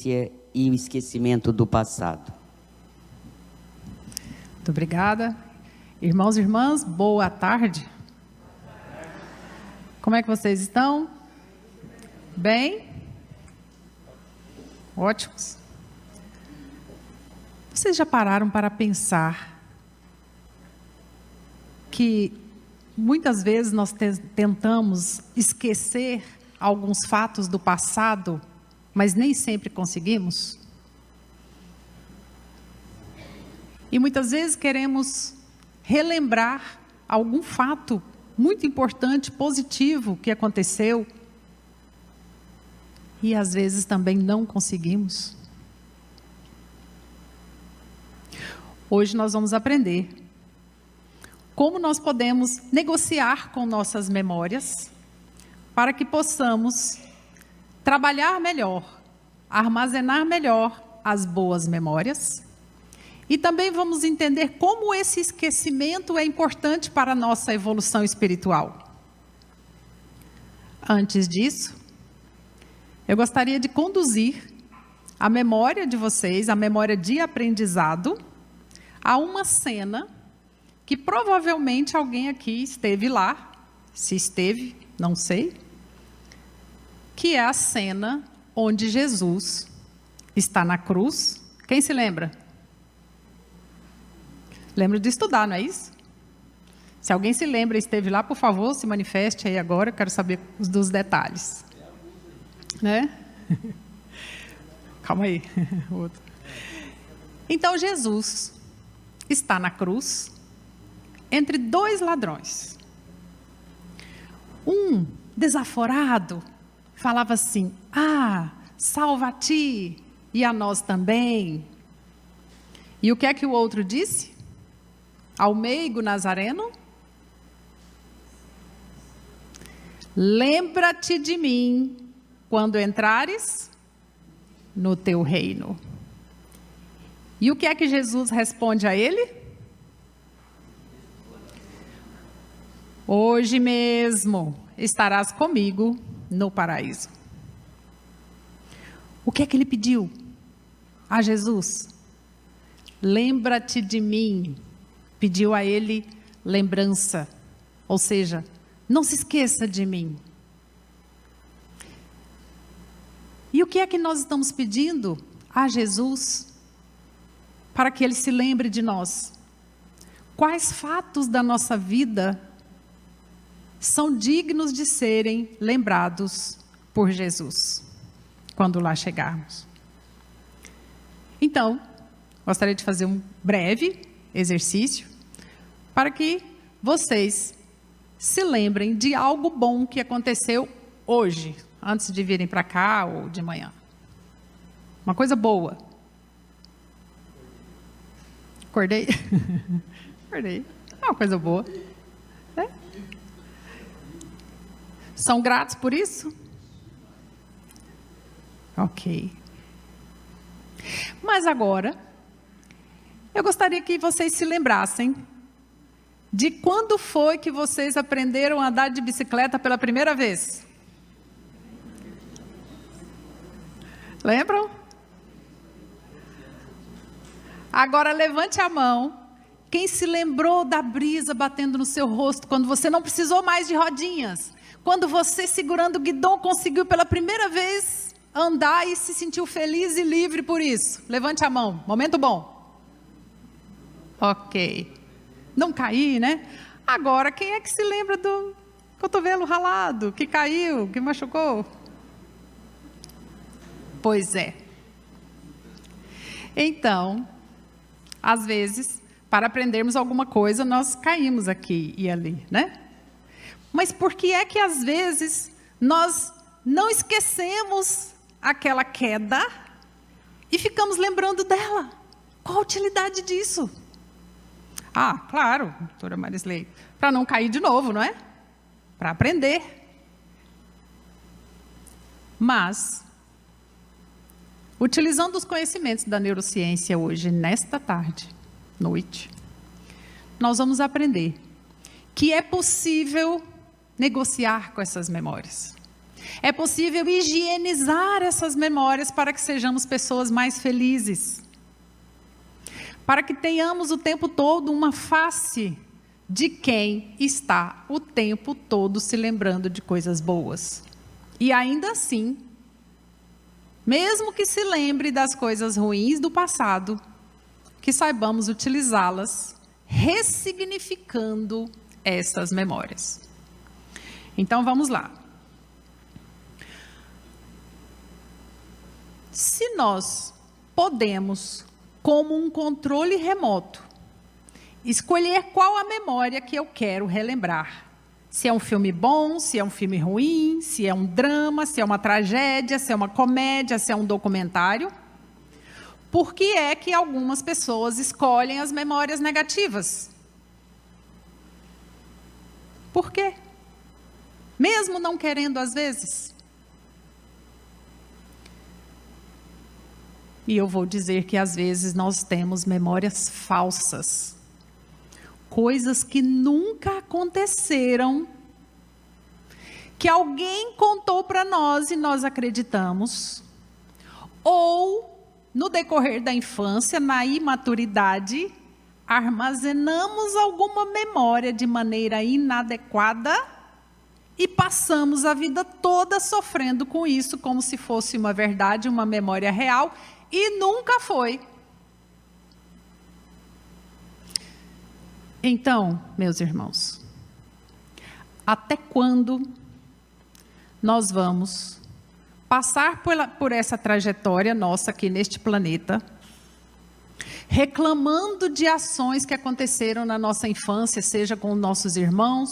amnésia e o esquecimento do passado. Muito obrigada. Irmãos e irmãs, boa tarde. Como é que vocês estão? Bem? Ótimos. Vocês já pararam para pensar que muitas vezes nós tentamos esquecer alguns fatos do passado, mas nem sempre conseguimos? E muitas vezes queremos relembrar algum fato muito importante, positivo que aconteceu, e às vezes também não conseguimos. Hoje nós vamos aprender como nós podemos negociar com nossas memórias para que possamos trabalhar melhor, armazenar melhor as boas memórias. E também vamos entender como esse esquecimento é importante para a nossa evolução espiritual. Antes disso, eu gostaria de conduzir a memória de vocês, a memória de aprendizado, a uma cena que provavelmente alguém aqui esteve lá, se esteve, não sei, que é a cena onde Jesus está na cruz. Quem se lembra? Lembra de estudar, não é isso? Se alguém se lembra e esteve lá, por favor, se manifeste aí agora, eu quero saber dos detalhes. Né? Calma aí. Então, Jesus está na cruz, entre dois ladrões. Um desaforado falava assim: salva a ti e a nós também. E o que é que o outro disse? Ao meigo nazareno: lembra-te de mim quando entrares no teu reino. E o que é que Jesus responde a ele? Hoje mesmo estarás comigo no paraíso. O que é que ele pediu a Jesus? Lembra-te de mim. Pediu a ele lembrança, ou seja, não se esqueça de mim. E o que é que nós estamos pedindo a Jesus para que ele se lembre de nós? Quais fatos da nossa vida são dignos de serem lembrados por Jesus quando lá chegarmos? Então, gostaria de fazer um breve exercício para que vocês se lembrem de algo bom que aconteceu hoje, antes de virem para cá ou de manhã. Uma coisa boa. Acordei? Acordei. É uma coisa boa. É? São gratos por isso? Ok. Mas agora, eu gostaria que vocês se lembrassem de quando foi que vocês aprenderam a andar de bicicleta pela primeira vez. Lembram? Agora levante a mão. Quem se lembrou da brisa batendo no seu rosto quando você não precisou mais de rodinhas? Quando você, segurando o guidão, conseguiu pela primeira vez andar e se sentiu feliz e livre por isso? Levante a mão. Momento bom. Ok. Não caí, né? Agora, quem é que se lembra do cotovelo ralado, que caiu, que machucou? Pois é. Então, às vezes, para aprendermos alguma coisa, nós caímos aqui e ali, né? Mas por que é que às vezes nós não esquecemos aquela queda e ficamos lembrando dela? Qual a utilidade disso? Claro, doutora Marisley, para não cair de novo, não é? Para aprender. Mas, utilizando os conhecimentos da neurociência hoje, nesta noite, nós vamos aprender que é possível negociar com essas memórias. É possível higienizar essas memórias para que sejamos pessoas mais felizes. Para que tenhamos o tempo todo uma face de quem está o tempo todo se lembrando de coisas boas. E ainda assim, mesmo que se lembre das coisas ruins do passado, que saibamos utilizá-las, ressignificando essas memórias. Então vamos lá. Se nós podemos, como um controle remoto, escolher qual a memória que eu quero relembrar, se é um filme bom, se é um filme ruim, se é um drama, se é uma tragédia, se é uma comédia, se é um documentário, por que é que algumas pessoas escolhem as memórias negativas? Por quê? Mesmo não querendo às vezes. E eu vou dizer que às vezes nós temos memórias falsas. Coisas que nunca aconteceram, que alguém contou para nós e nós acreditamos, ou no decorrer da infância, na imaturidade, armazenamos alguma memória de maneira inadequada e passamos a vida toda sofrendo com isso, como se fosse uma verdade, uma memória real, e nunca foi. Então, meus irmãos, até quando nós vamos passar por essa trajetória nossa aqui neste planeta, reclamando de ações que aconteceram na nossa infância, seja com nossos irmãos,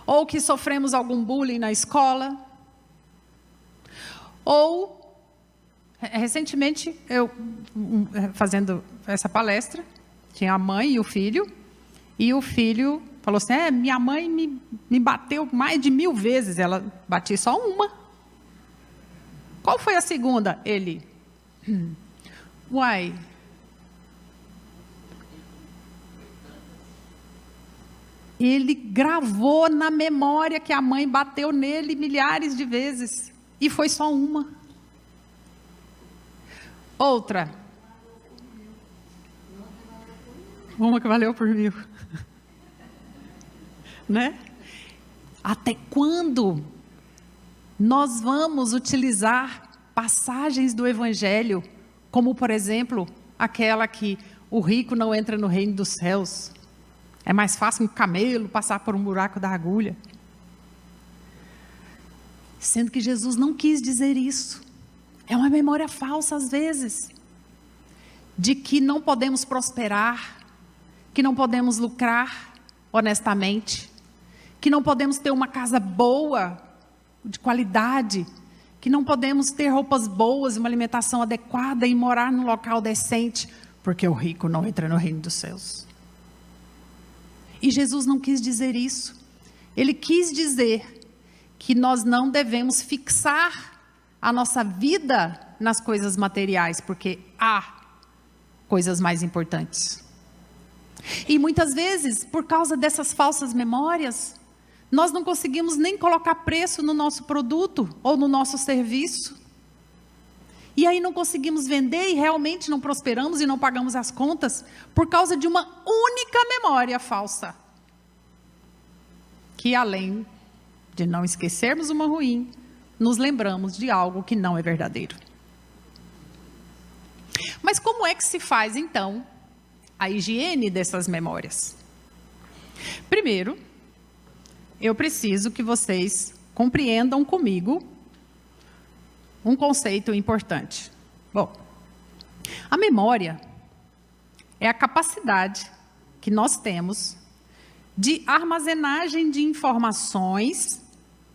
ou que sofremos algum bullying na escola, ou, recentemente, eu fazendo essa palestra, tinha a mãe e o filho falou assim, minha mãe me bateu mais de 1000 vezes, ela batia só uma. Qual foi a segunda? Ele, uai, ele gravou na memória que a mãe bateu nele milhares de vezes, e foi só uma. Outra, uma que valeu por 1000. Né? Até quando nós vamos utilizar passagens do Evangelho, como, por exemplo, aquela que o rico não entra no reino dos céus, é mais fácil um camelo passar por um buraco da agulha? Sendo que Jesus não quis dizer isso. É uma memória falsa às vezes, de que não podemos prosperar, que não podemos lucrar honestamente, que não podemos ter uma casa boa, de qualidade, que não podemos ter roupas boas, uma alimentação adequada e morar num local decente, porque o rico não entra no reino dos céus. E Jesus não quis dizer isso. Ele quis dizer que nós não devemos fixar a nossa vida nas coisas materiais, porque há coisas mais importantes. E muitas vezes, por causa dessas falsas memórias, nós não conseguimos nem colocar preço no nosso produto ou no nosso serviço. E aí não conseguimos vender e realmente não prosperamos e não pagamos as contas por causa de uma única memória falsa. Que além de não esquecermos uma ruim, nos lembramos de algo que não é verdadeiro. Mas como é que se faz então a higiene dessas memórias? Primeiro, eu preciso que vocês compreendam comigo um conceito importante. Bom, a memória é a capacidade que nós temos de armazenagem de informações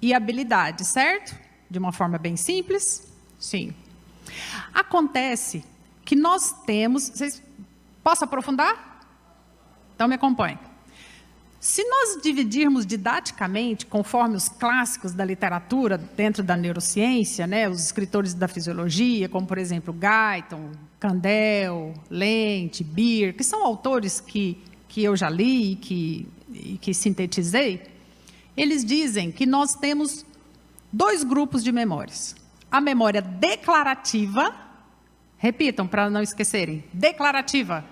e habilidades, certo? De uma forma bem simples? Sim. Acontece que nós temos... Posso aprofundar? Então me acompanhe. Se nós dividirmos didaticamente, conforme os clássicos da literatura, dentro da neurociência, né, os escritores da fisiologia, como por exemplo Guyton, Kandel, Lent, Beer, que são autores que eu já li e que sintetizei, eles dizem que nós temos dois grupos de memórias. A memória declarativa, repitam para não esquecerem, declarativa.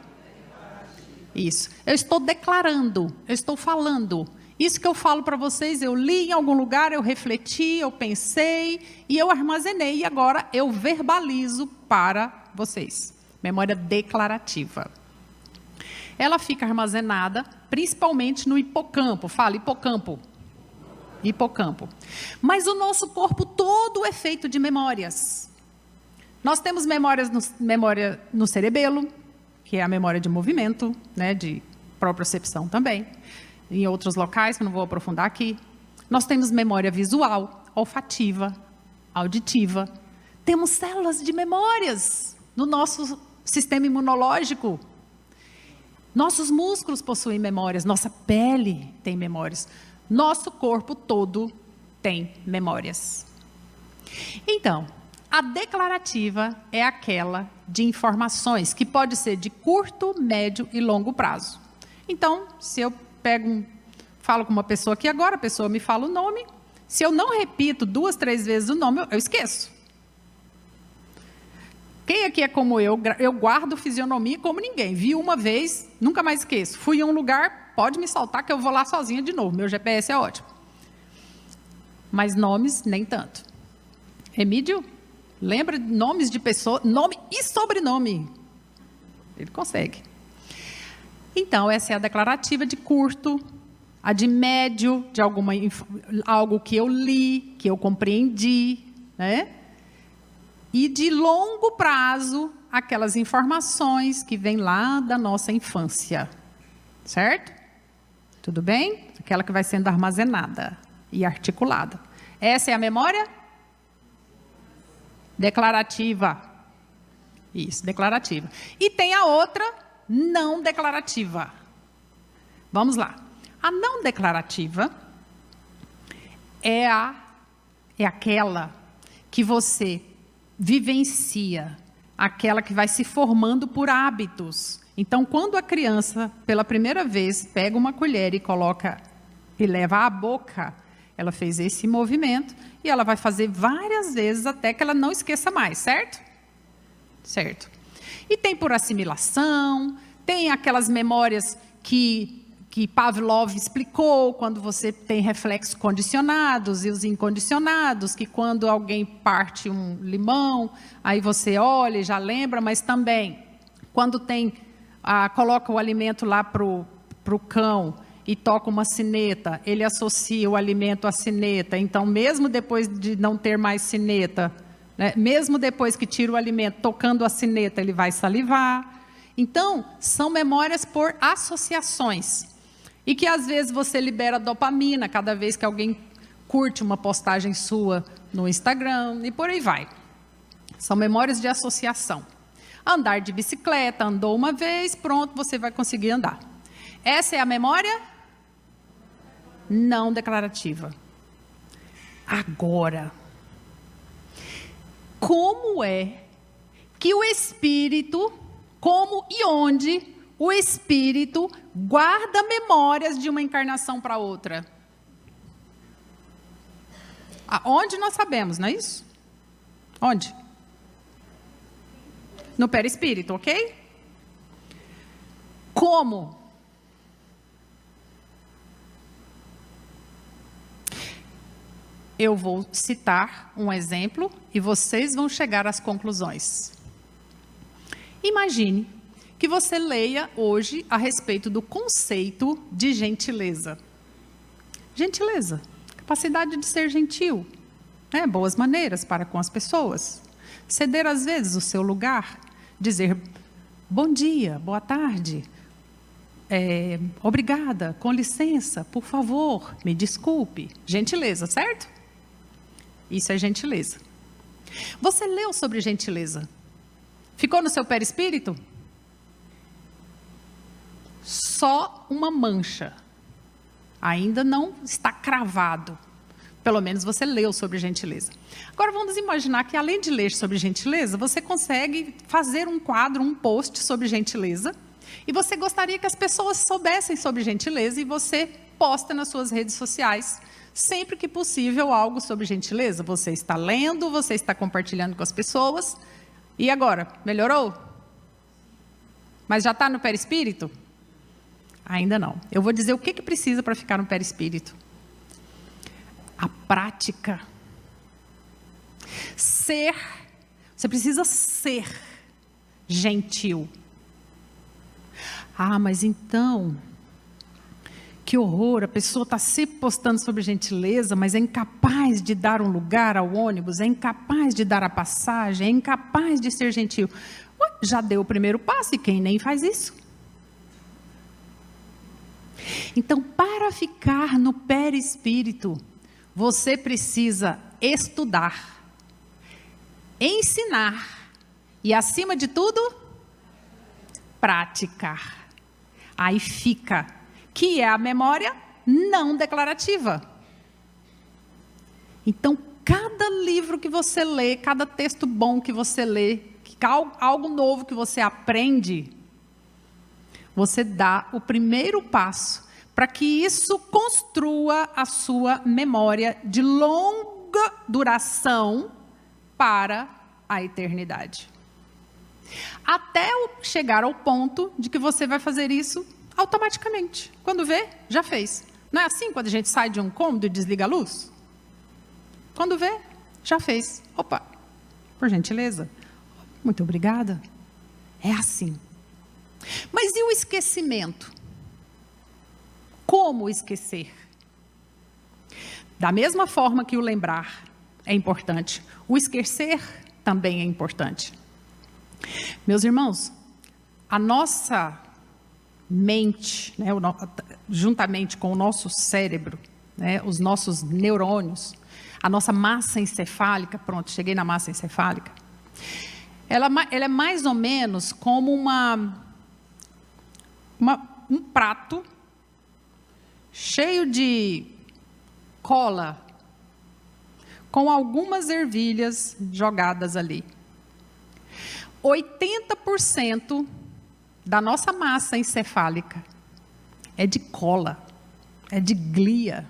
Isso, eu estou declarando, eu estou falando. Isso que eu falo para vocês, eu li em algum lugar, eu refleti, eu pensei e eu armazenei. E agora eu verbalizo para vocês. Memória declarativa. Ela fica armazenada principalmente no hipocampo. Fala, hipocampo. Hipocampo. Mas o nosso corpo todo é feito de memórias. Nós temos memória no cerebelo, que é a memória de movimento, né, de propriocepção também. Em outros locais, que eu não vou aprofundar aqui. Nós temos memória visual, olfativa, auditiva. Temos células de memórias no nosso sistema imunológico. Nossos músculos possuem memórias, nossa pele tem memórias. Nosso corpo todo tem memórias. Então, a declarativa é aquela de informações que pode ser de curto, médio e longo prazo. Então, se eu falo com uma pessoa aqui agora, a pessoa me fala o nome. Se eu não repito 2, 3 vezes o nome, eu esqueço. Quem aqui é como eu guardo fisionomia como ninguém. Vi uma vez, nunca mais esqueço. Fui em um lugar, pode me soltar que eu vou lá sozinha de novo. Meu GPS é ótimo. Mas nomes, nem tanto. Emílio, lembra nomes de pessoas, nome e sobrenome. Ele consegue. Então, essa é a declarativa de curto, a de médio, de algo que eu li, que eu compreendi, né? E de longo prazo, aquelas informações que vêm lá da nossa infância, certo? Tudo bem? Aquela que vai sendo armazenada e articulada. Essa é a memória declarativa. Isso, declarativa. E tem a outra não declarativa. Vamos lá. A não declarativa é aquela que você vivencia, aquela que vai se formando por hábitos. Então, quando a criança, pela primeira vez, pega uma colher e coloca e leva à boca, ela fez esse movimento e ela vai fazer várias vezes até que ela não esqueça mais, certo? Certo. E tem por assimilação, tem aquelas memórias que Pavlov explicou, quando você tem reflexos condicionados e os incondicionados, que quando alguém parte um limão, aí você olha e já lembra, mas também, quando coloca o alimento lá para o cão e toca uma sineta, ele associa o alimento à sineta, então mesmo depois de não ter mais sineta, né, mesmo depois que tira o alimento, tocando a sineta, ele vai salivar. Então, são memórias por associações. E que às vezes você libera dopamina cada vez que alguém curte uma postagem sua no Instagram e por aí vai. São memórias de associação. Andar de bicicleta, andou uma vez, pronto, você vai conseguir andar. Essa é a memória não declarativa. Agora, como é que o espírito, como e onde o espírito guarda memórias de uma encarnação para outra? Onde nós sabemos, não é isso? Onde? No perispírito, ok? Como? Eu vou citar um exemplo e vocês vão chegar às conclusões. Imagine que você leia hoje a respeito do conceito de gentileza. Gentileza, capacidade de ser gentil, né? Boas maneiras para com as pessoas. Ceder às vezes o seu lugar, dizer bom dia, boa tarde, obrigada, com licença, por favor, me desculpe. Gentileza, certo? Isso é gentileza. Você leu sobre gentileza? Ficou no seu perispírito? Só uma mancha. Ainda não está cravado. Pelo menos você leu sobre gentileza. Agora vamos imaginar que além de ler sobre gentileza, você consegue fazer um quadro, um post sobre gentileza, e você gostaria que as pessoas soubessem sobre gentileza, e você posta nas suas redes sociais sempre que possível, algo sobre gentileza. Você está lendo, você está compartilhando com as pessoas. E agora, melhorou? Mas já está no perispírito? Ainda não. Eu vou dizer o que precisa para ficar no perispírito. A prática. Você precisa ser gentil. Ah, mas então, que horror, a pessoa está sempre postando sobre gentileza, mas é incapaz de dar um lugar ao ônibus, é incapaz de dar a passagem, é incapaz de ser gentil. Ué, já deu o primeiro passo e quem nem faz isso? Então, para ficar no perispírito, você precisa estudar, ensinar e, acima de tudo, praticar. Aí fica, que é a memória não declarativa. Então, cada livro que você lê, cada texto bom que você lê, algo novo que você aprende, você dá o primeiro passo para que isso construa a sua memória de longa duração para a eternidade. Até chegar ao ponto de que você vai fazer isso automaticamente. Quando vê, já fez. Não é assim quando a gente sai de um cômodo e desliga a luz? Quando vê, já fez. Opa, por gentileza. Muito obrigada. É assim. Mas e o esquecimento? Como esquecer? Da mesma forma que o lembrar é importante, o esquecer também é importante. Meus irmãos, a nossa mente, né, juntamente com o nosso cérebro, né, os nossos neurônios, a nossa massa encefálica, pronto, cheguei na massa encefálica, ela é mais ou menos como um prato cheio de cola, com algumas ervilhas jogadas ali. 80% da nossa massa encefálica é de cola, é de glia.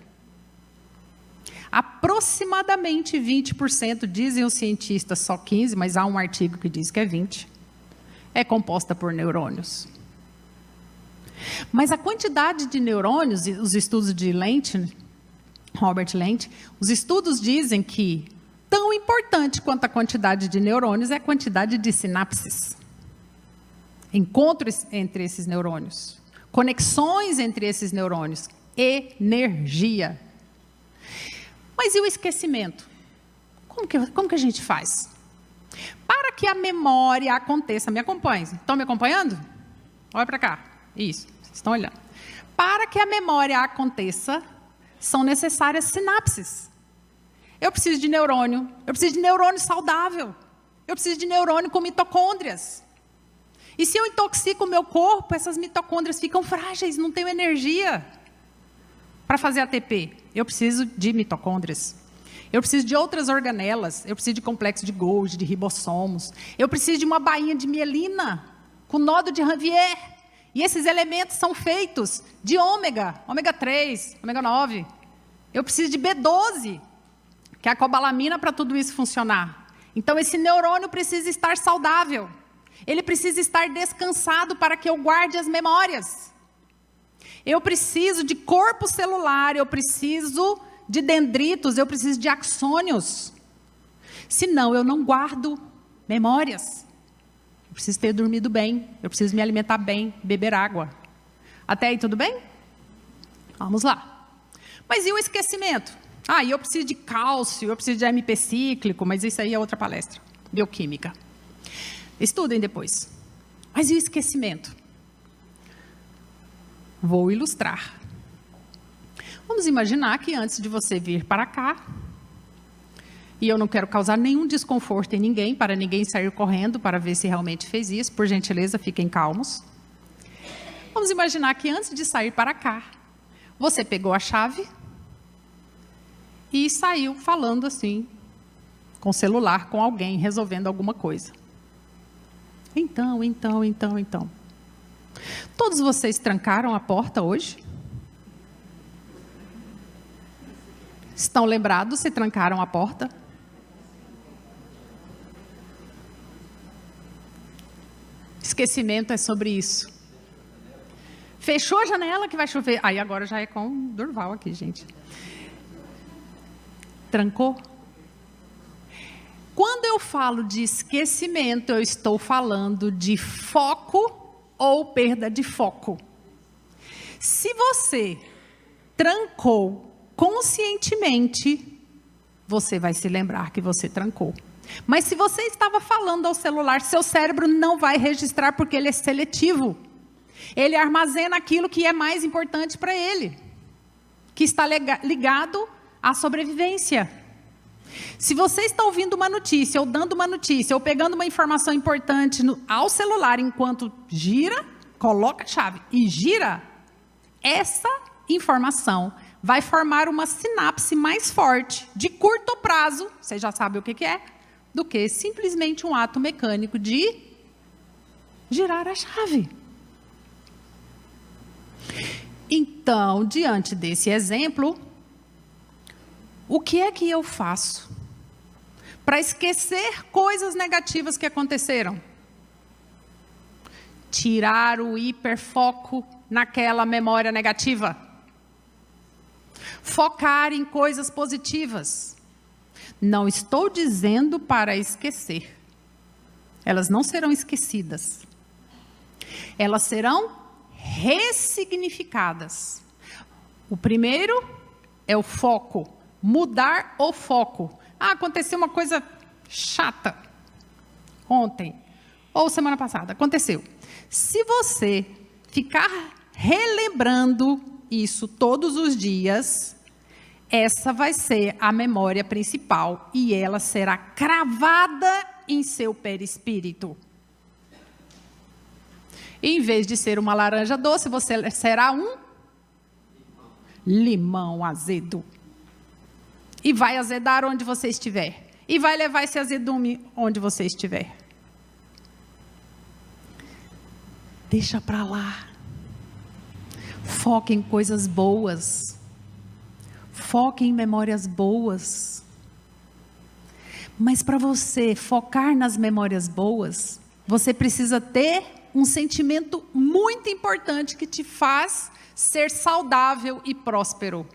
Aproximadamente 20%, dizem os cientistas, só 15%, mas há um artigo que diz que é 20%, é composta por neurônios. Mas a quantidade de neurônios, os estudos de Lent, Robert Lent, os estudos dizem que tão importante quanto a quantidade de neurônios é a quantidade de sinapses. Encontros entre esses neurônios, conexões entre esses neurônios, energia. Mas e o esquecimento? Como que a gente faz? Para que a memória aconteça, me acompanhem. Estão me acompanhando? Olha para cá. Isso, vocês estão olhando. Para que a memória aconteça, são necessárias sinapses. Eu preciso de neurônio, eu preciso de neurônio saudável, eu preciso de neurônio com mitocôndrias. E se eu intoxico o meu corpo, essas mitocôndrias ficam frágeis, não tenho energia para fazer ATP. Eu preciso de mitocôndrias. Eu preciso de outras organelas, eu preciso de complexo de Golgi, de ribossomos. Eu preciso de uma bainha de mielina, com nodo de Ranvier. E esses elementos são feitos de ômega 3, ômega 9. Eu preciso de B12, que é a cobalamina para tudo isso funcionar. Então, esse neurônio precisa estar saudável. Ele precisa estar descansado para que eu guarde as memórias. Eu preciso de corpo celular, eu preciso de dendritos, eu preciso de axônios. Senão, eu não guardo memórias. Eu preciso ter dormido bem, eu preciso me alimentar bem, beber água. Até aí, tudo bem? Vamos lá. Mas e o esquecimento? Ah, e eu preciso de cálcio, eu preciso de AMP cíclico, mas isso aí é outra palestra, bioquímica. Estudem depois. Mas e o esquecimento? Vou ilustrar. Vamos imaginar que antes de você vir para cá, e eu não quero causar nenhum desconforto em ninguém, para ninguém sair correndo para ver se realmente fez isso, por gentileza, fiquem calmos. Vamos imaginar que antes de sair para cá, você pegou a chave e saiu falando assim, com o celular, com alguém, resolvendo alguma coisa. Então. Todos vocês trancaram a porta hoje? Estão lembrados se trancaram a porta? Esquecimento é sobre isso. Fechou a janela que vai chover. Aí agora já é com Durval aqui, gente. Trancou? Quando eu falo de esquecimento, eu estou falando de foco ou perda de foco. Se você trancou conscientemente, você vai se lembrar que você trancou. Mas se você estava falando ao celular, seu cérebro não vai registrar porque ele é seletivo. Ele armazena aquilo que é mais importante para ele, que está ligado à sobrevivência. Se você está ouvindo uma notícia, ou dando uma notícia, ou pegando uma informação importante ao celular enquanto gira, coloca a chave e gira, essa informação vai formar uma sinapse mais forte, de curto prazo, você já sabe o que é, do que simplesmente um ato mecânico de girar a chave. Então, diante desse exemplo, o que é que eu faço para esquecer coisas negativas que aconteceram? Tirar o hiperfoco naquela memória negativa. Focar em coisas positivas. Não estou dizendo para esquecer. Elas não serão esquecidas. Elas serão ressignificadas. O primeiro é o foco. Mudar o foco. Ah, aconteceu uma coisa chata ontem ou semana passada. Aconteceu. Se você ficar relembrando isso todos os dias, essa vai ser a memória principal e ela será cravada em seu perispírito. Em vez de ser uma laranja doce, você será um limão azedo. E vai azedar onde você estiver. E vai levar esse azedume onde você estiver. Deixa para lá. Foque em coisas boas. Foque em memórias boas. Mas para você focar nas memórias boas, você precisa ter um sentimento muito importante que te faz ser saudável e próspero.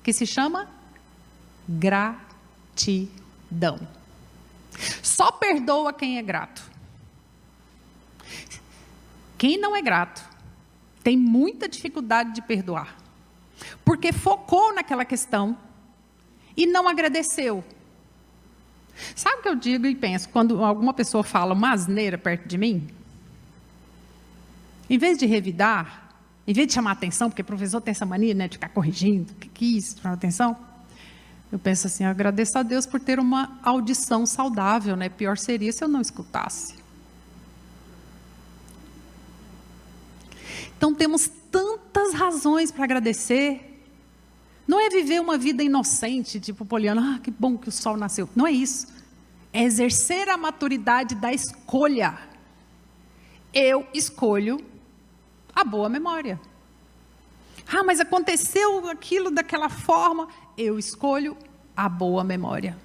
Que se chama gratidão. Só perdoa quem é grato. Quem não é grato tem muita dificuldade de perdoar, porque focou naquela questão e não agradeceu. Sabe o que eu digo e penso quando alguma pessoa fala uma asneira perto de mim? Em vez de revidar, em vez de chamar atenção, porque o professor tem essa mania, né, de ficar corrigindo, o que é isso, chamar atenção? Eu penso assim, eu agradeço a Deus por ter uma audição saudável, né? Pior seria se eu não escutasse. Então temos tantas razões para agradecer. Não é viver uma vida inocente, tipo Poliana, que bom que o sol nasceu. Não é isso. É exercer a maturidade da escolha. Eu escolho a boa memória. Ah, mas aconteceu aquilo daquela forma. Eu escolho a boa memória.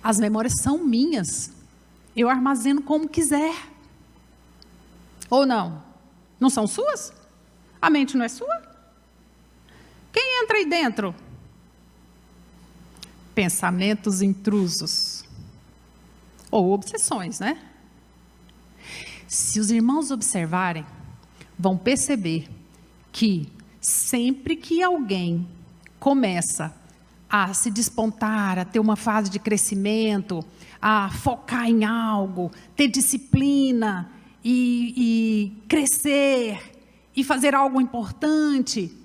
As memórias são minhas. Eu armazeno como quiser. Ou não? Não são suas? A mente não é sua? Quem entra aí dentro? Pensamentos intrusos. Ou obsessões, né? Se os irmãos observarem, vão perceber que sempre que alguém começa a se despontar, a ter uma fase de crescimento, a focar em algo, ter disciplina e crescer e fazer algo importante,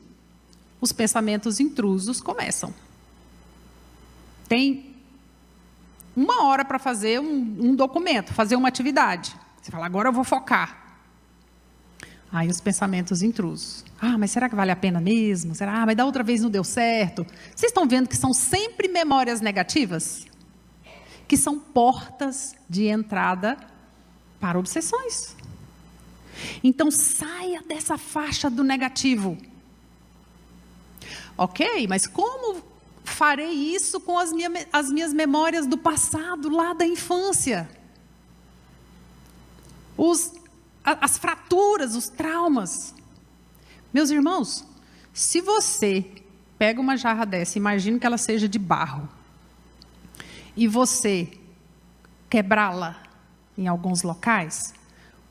os pensamentos intrusos começam. Tem 1 hora para fazer um documento, fazer uma atividade. Você fala, agora eu vou focar. Aí os pensamentos intrusos. Ah, mas será que vale a pena mesmo? Será? Ah, mas da outra vez não deu certo. Vocês estão vendo que são sempre memórias negativas? Que são portas de entrada para obsessões. Então saia dessa faixa do negativo. Ok, mas como farei isso com as minhas memórias do passado, lá da infância? As fraturas, os traumas. Meus irmãos, se você pega uma jarra dessa, imagina que ela seja de barro, e você quebrá-la em alguns locais,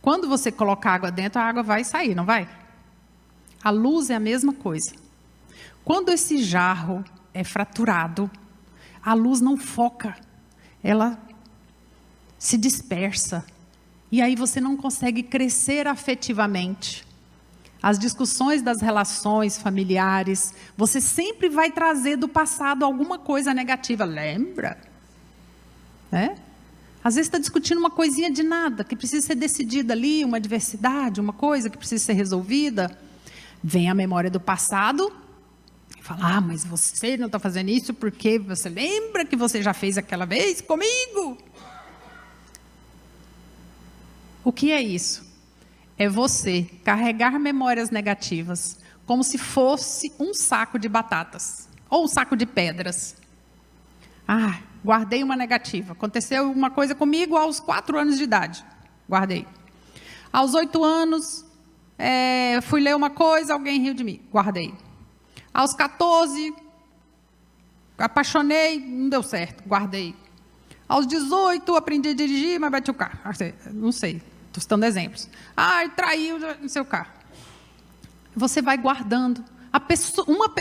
quando você colocar água dentro, a água vai sair, não vai? A luz é a mesma coisa. Quando esse jarro é fraturado, a luz não foca, ela se dispersa. E aí você não consegue crescer afetivamente. As discussões das relações familiares, você sempre vai trazer do passado alguma coisa negativa. Lembra? Às vezes está discutindo uma coisinha de nada, que precisa ser decidida ali, uma adversidade, uma coisa que precisa ser resolvida. Vem a memória do passado e fala, mas você não está fazendo isso porque você lembra que você já fez aquela vez comigo? O que é isso? É você carregar memórias negativas como se fosse um saco de batatas ou um saco de pedras. Guardei uma negativa. Aconteceu uma coisa comigo aos 4 anos de idade. Guardei. Aos 8 anos, fui ler uma coisa, alguém riu de mim. Guardei. Aos 14, apaixonei, não deu certo. Guardei. Aos 18, aprendi a dirigir, mas bati o carro. Não sei, estou citando exemplos. Traiu no seu carro. Você vai guardando.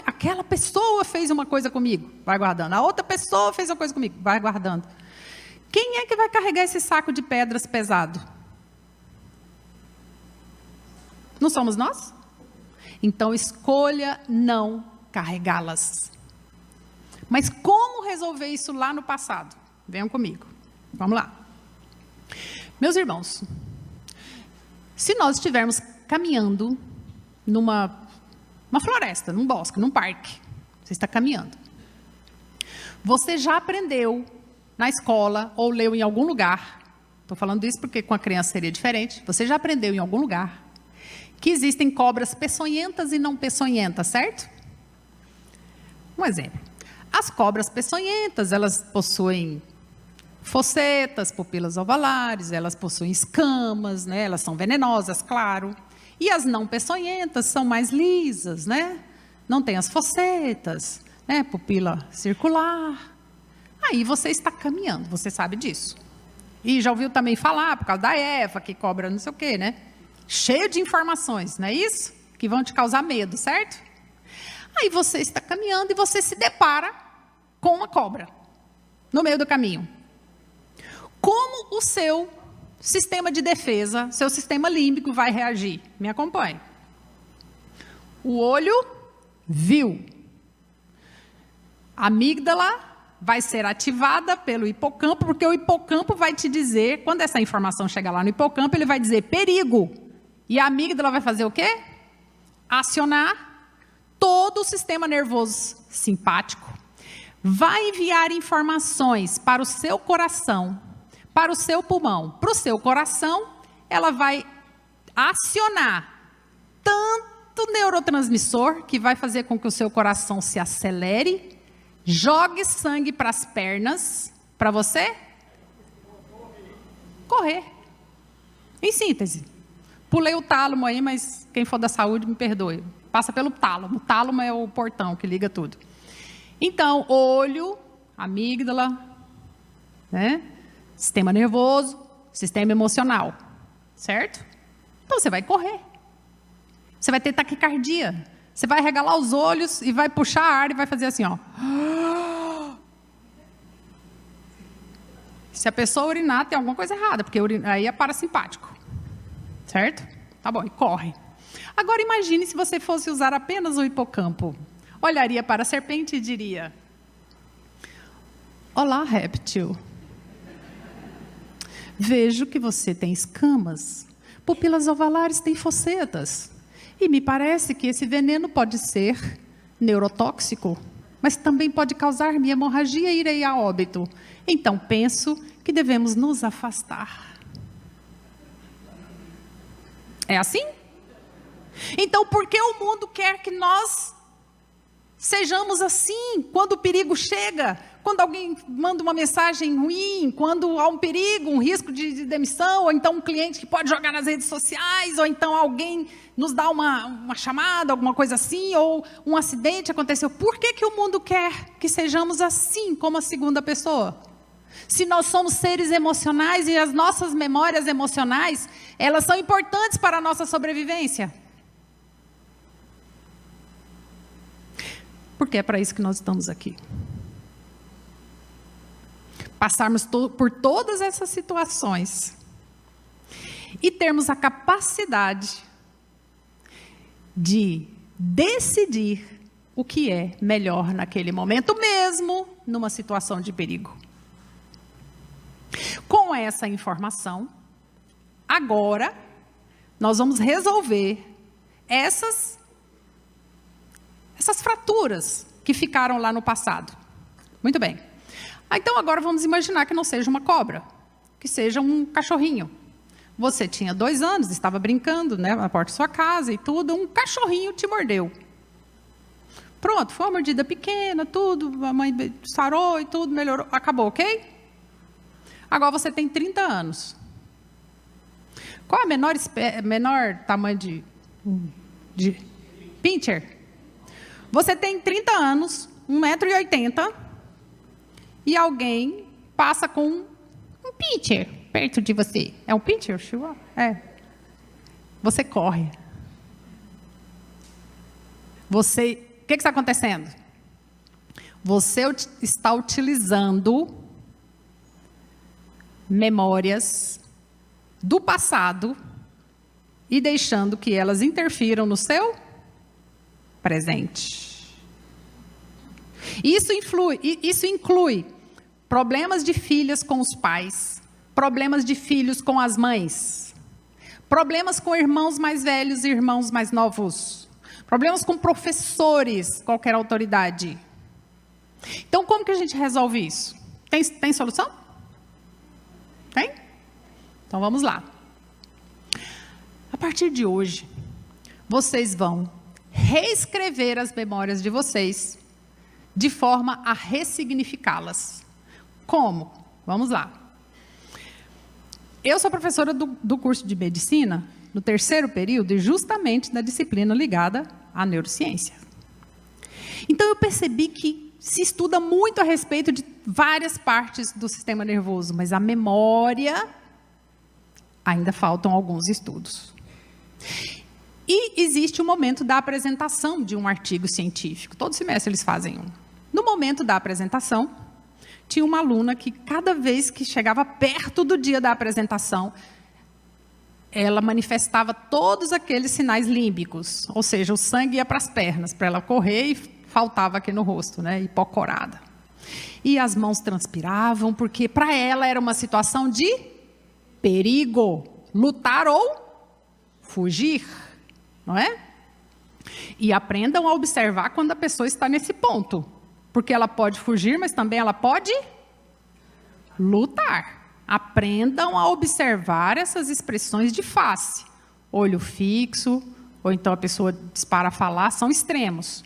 Aquela pessoa fez uma coisa comigo, vai guardando. A outra pessoa fez uma coisa comigo, vai guardando. Quem é que vai carregar esse saco de pedras pesado? Não somos nós? Então escolha não carregá-las. Mas como resolver isso lá no passado? Venham comigo. Vamos lá. Meus irmãos, se nós estivermos caminhando numa floresta, num bosque, num parque, você está caminhando. Você já aprendeu na escola ou leu em algum lugar, estou falando isso porque com a criança seria diferente, você já aprendeu em algum lugar que existem cobras peçonhentas e não peçonhentas, certo? Um exemplo. As cobras peçonhentas, elas possuem fossetas, pupilas ovalares, elas possuem escamas, elas são venenosas, claro. E as não peçonhentas são mais lisas, Não tem as fossetas, pupila circular. Aí você está caminhando, você sabe disso. E já ouviu também falar, por causa da Eva, que cobra não sei o quê, Cheio de informações, não é isso? Que vão te causar medo, certo? Aí você está caminhando e você se depara com uma cobra no meio do caminho. Como o seu sistema de defesa, seu sistema límbico vai reagir? Me acompanhe. O olho viu. A amígdala vai ser ativada pelo hipocampo, porque o hipocampo vai te dizer, quando essa informação chegar lá no hipocampo, ele vai dizer perigo. E a amígdala vai fazer o quê? Acionar todo o sistema nervoso simpático. Vai enviar informações para o seu coração, para o seu pulmão. Para o seu coração, ela vai acionar tanto neurotransmissor, que vai fazer com que o seu coração se acelere, jogue sangue para as pernas, para você correr. Em síntese, pulei o tálamo aí, mas quem for da saúde me perdoe. Passa pelo tálamo. O tálamo é o portão que liga tudo. Então, olho, amígdala, sistema nervoso, sistema emocional, certo? Então você vai correr. Você vai ter taquicardia. Você vai regalar os olhos e vai puxar ar e vai fazer assim, ó. Se a pessoa urinar, tem alguma coisa errada, porque aí é parasimpático. Certo? Tá bom, e corre. Agora imagine se você fosse usar apenas o hipocampo. Olharia para a serpente e diria: olá, réptil. Vejo que você tem escamas, pupilas ovalares têm fossetas. E me parece que esse veneno pode ser neurotóxico, mas também pode causar-me hemorragia e irei a óbito. Então penso que devemos nos afastar. É assim? Então, por que o mundo quer que nós Sejamos assim quando o perigo chega, quando alguém manda uma mensagem ruim, quando há um perigo, um risco de demissão, ou então um cliente que pode jogar nas redes sociais, ou então alguém nos dá uma chamada, alguma coisa assim, ou um acidente aconteceu. Por que o mundo quer que sejamos assim como a segunda pessoa? Se nós somos seres emocionais e as nossas memórias emocionais, elas são importantes para a nossa sobrevivência. Porque é para isso que nós estamos aqui. Passarmos por todas essas situações e termos a capacidade de decidir o que é melhor naquele momento, mesmo numa situação de perigo. Com essa informação, agora nós vamos resolver essas fraturas que ficaram lá no passado. Muito bem. Então agora vamos imaginar que não seja uma cobra, que seja um cachorrinho. Você tinha 2 anos, estava brincando, né, na porta da sua casa e tudo, um cachorrinho te mordeu. Pronto, foi uma mordida pequena, tudo, a mãe sarou e tudo, melhorou, acabou, ok? Agora você tem 30 anos. Qual é o menor tamanho de pincher? Você tem 30 anos, 1,80 m, e alguém passa com um pincher perto de você. É um pincher? É. Você corre. O que está acontecendo? Você está utilizando memórias do passado e deixando que elas interfiram no seu presente. Isso inclui problemas de filhas com os pais, problemas de filhos com as mães, problemas com irmãos mais velhos e irmãos mais novos, problemas com professores, qualquer autoridade. Então, como que a gente resolve isso? Tem solução? Tem? Então, vamos lá. A partir de hoje, vocês vão reescrever as memórias de vocês de forma a ressignificá-las. Como? Vamos lá. Eu sou professora do curso de medicina, no 3º período, e justamente na disciplina ligada à neurociência. Então, eu percebi que se estuda muito a respeito de várias partes do sistema nervoso, mas a memória, ainda faltam alguns estudos. E existe o momento da apresentação de um artigo científico. Todo semestre eles fazem um. No momento da apresentação, tinha uma aluna que, cada vez que chegava perto do dia da apresentação, ela manifestava todos aqueles sinais límbicos, ou seja, o sangue ia para as pernas, para ela correr, e faltava aqui no rosto, né, hipocorada. E as mãos transpiravam, porque para ela era uma situação de perigo, lutar ou fugir, não é? E aprendam a observar quando a pessoa está nesse ponto, porque ela pode fugir, mas também ela pode lutar. Aprendam a observar essas expressões de face. Olho fixo, ou então a pessoa dispara a falar, são extremos.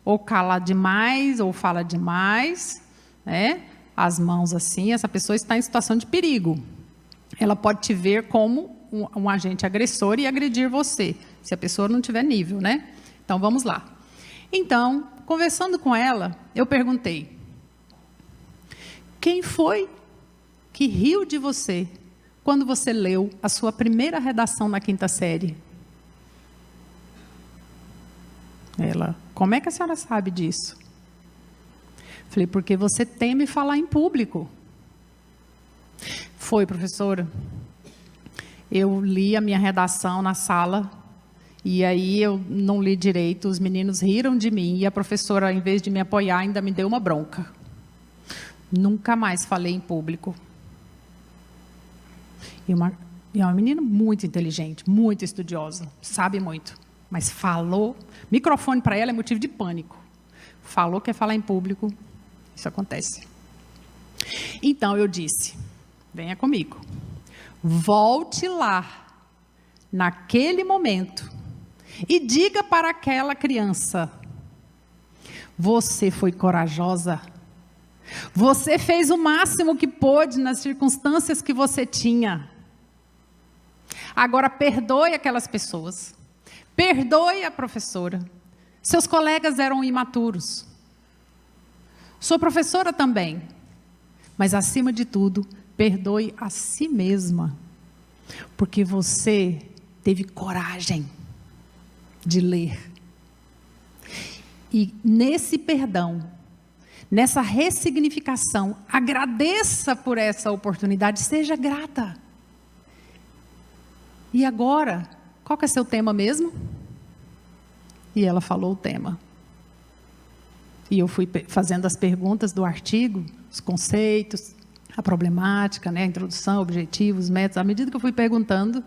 Ou cala demais, ou fala demais, né? As mãos assim, essa pessoa está em situação de perigo. Ela pode te ver como um agente agressor e agredir você, se a pessoa não tiver nível, né? Então, vamos lá. Então, conversando com ela, eu perguntei: quem foi que riu de você quando você leu a sua primeira redação na 5ª série? Ela: como é que a senhora sabe disso? Falei: porque você teme falar em público. Foi, professora. Eu li a minha redação na sala, e aí eu não li direito, os meninos riram de mim, e a professora, em vez de me apoiar, ainda me deu uma bronca. Nunca mais falei em público. E é uma menina muito inteligente, muito estudiosa, sabe muito, mas falou, microfone para ela é motivo de pânico. Falou que é falar em público, isso acontece. Então eu disse: venha comigo, volte lá, naquele momento, e diga para aquela criança: Você foi corajosa. Você fez o máximo que pôde nas circunstâncias que você tinha. Agora perdoe aquelas pessoas. Perdoe a professora. Seus colegas eram imaturos. Sua professora também. Mas acima de tudo, perdoe a si mesma. Porque você teve coragem de ler. E nesse perdão, nessa ressignificação, agradeça por essa oportunidade, seja grata. E agora, qual que é seu tema mesmo? E ela falou o tema. E eu fui fazendo as perguntas do artigo, os conceitos, a problemática, né, a introdução, objetivos, métodos. À medida que eu fui perguntando,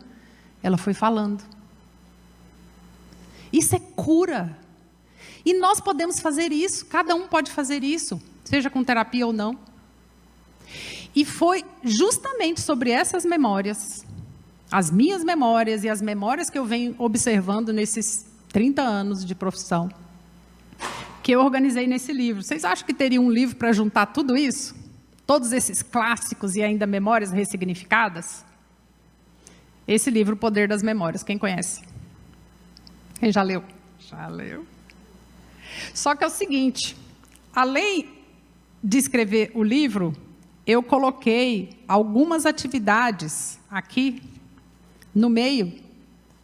ela foi falando. Isso é cura. E nós podemos fazer isso, cada um pode fazer isso, seja com terapia ou não. E foi justamente sobre essas memórias, as minhas memórias e as memórias que eu venho observando nesses 30 anos de profissão, que eu organizei nesse livro. Vocês acham que teria um livro para juntar tudo isso? Todos esses clássicos e ainda memórias ressignificadas? Esse livro, O Poder das Memórias, quem conhece? Quem já leu? Já leu. Só que é o seguinte, além de escrever o livro, eu coloquei algumas atividades aqui no meio,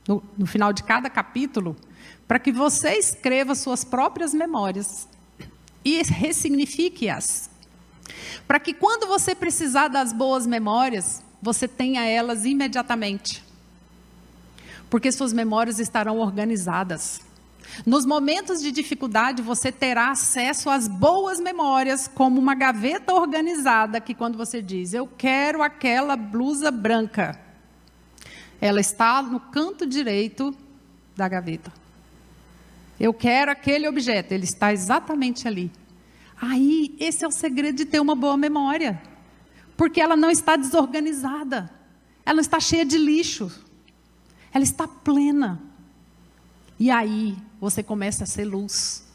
no final de cada capítulo, para que você escreva suas próprias memórias e ressignifique-as. Para que quando você precisar das boas memórias, você tenha elas imediatamente. Porque suas memórias estarão organizadas. Nos momentos de dificuldade, você terá acesso às boas memórias, como uma gaveta organizada, que quando você diz, eu quero aquela blusa branca, ela está no canto direito da gaveta. Eu quero aquele objeto, ele está exatamente ali. Aí, esse é o segredo de ter uma boa memória, porque ela não está desorganizada, ela não está cheia de lixo, ela está plena. E aí, você começa a ser luz.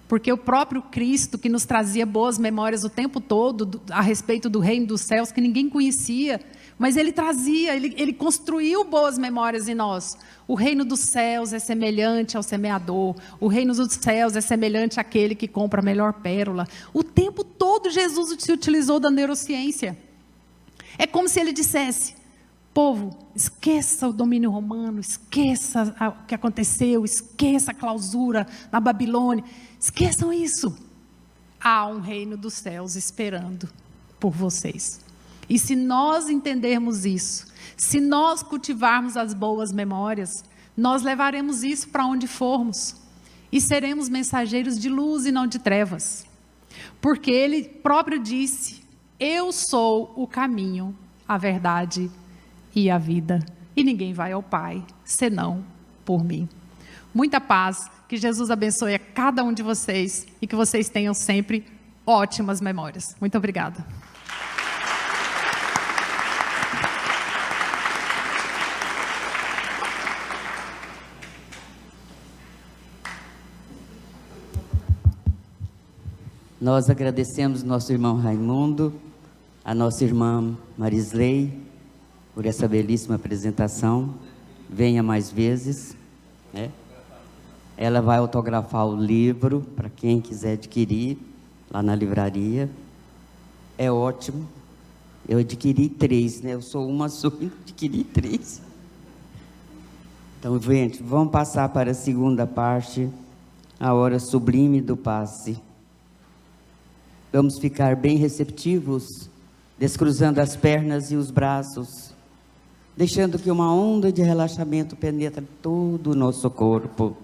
Porque o próprio Cristo, que nos trazia boas memórias o tempo todo, a respeito do reino dos céus, que ninguém conhecia, mas ele trazia, ele construiu boas memórias em nós. O reino dos céus é semelhante ao semeador, o reino dos céus é semelhante àquele que compra a melhor pérola. O tempo todo Jesus se utilizou da neurociência. É como se ele dissesse, povo, esqueça o domínio romano, esqueça o que aconteceu, esqueça a clausura na Babilônia, esqueçam isso. Há um reino dos céus esperando por vocês. E se nós entendermos isso, se nós cultivarmos as boas memórias, nós levaremos isso para onde formos. E seremos mensageiros de luz e não de trevas. Porque ele próprio disse, eu sou o caminho, a verdade e a vida, e ninguém vai ao Pai, senão por mim. Muita paz, que Jesus abençoe a cada um de vocês, e que vocês tenham sempre ótimas memórias. Muito obrigada. Nós agradecemos nosso irmão Raimundo, a nossa irmã Marisley, por essa belíssima apresentação. Venha mais vezes, né? Ela vai autografar o livro para quem quiser adquirir lá na livraria. É ótimo. Eu adquiri 3, né? Eu sou uma só, adquiri 3. Então, gente, vamos passar para a segunda parte, a hora sublime do passe. Vamos ficar bem receptivos, descruzando as pernas e os braços, deixando que uma onda de relaxamento penetre todo o nosso corpo.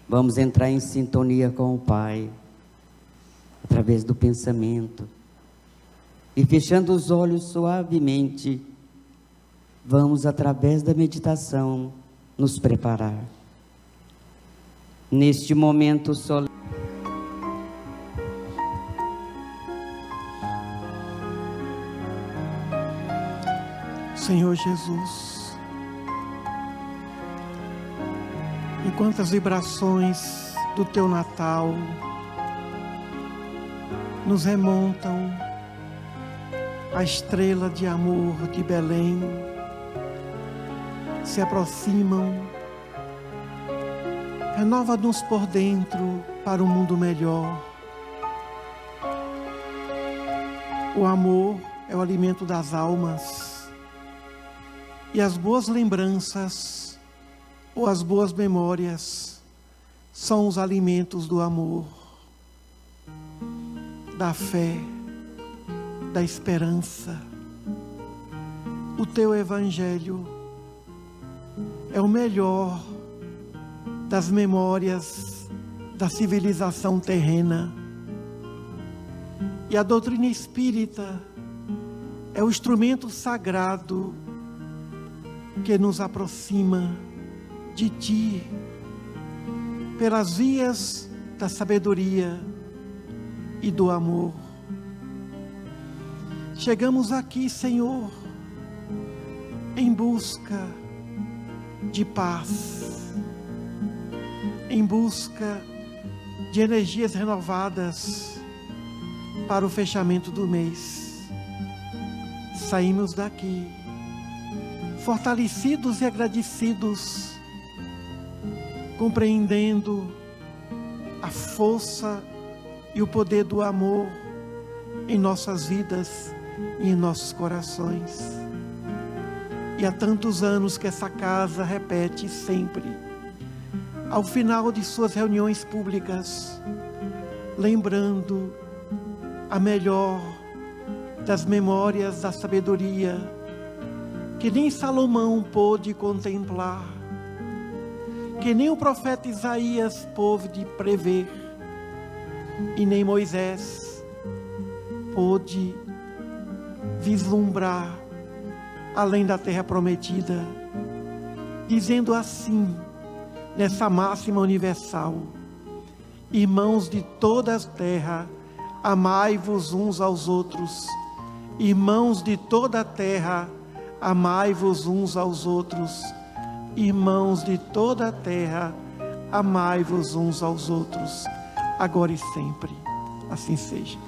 Vamos entrar em sintonia com o Pai, através do pensamento. E fechando os olhos suavemente, vamos, através da meditação, nos preparar. Neste momento solene, Senhor Jesus, enquanto as vibrações do teu Natal nos remontam à estrela de amor de Belém, se aproximam, renova-nos por dentro para um mundo melhor. O amor é o alimento das almas, e as boas lembranças ou as boas memórias são os alimentos do amor, da fé, da esperança. O teu evangelho é o melhor das memórias da civilização terrena. E a doutrina espírita é o instrumento sagrado que nos aproxima de ti, pelas vias da sabedoria e do amor. Chegamos aqui, Senhor, em busca de paz, em busca de energias renovadas para o fechamento do mês. Saímos daqui fortalecidos e agradecidos, compreendendo a força e o poder do amor em nossas vidas e em nossos corações. E há tantos anos que essa casa repete sempre, ao final de suas reuniões públicas, lembrando a melhor das memórias da sabedoria, que nem Salomão pôde contemplar, que nem o profeta Isaías pôde prever, e nem Moisés pôde vislumbrar além da terra prometida, dizendo assim, nessa máxima universal: irmãos de toda a terra, amai-vos uns aos outros. Irmãos de toda a terra, amai-vos uns aos outros. Irmãos de toda a terra, amai-vos uns aos outros, agora e sempre. Assim seja.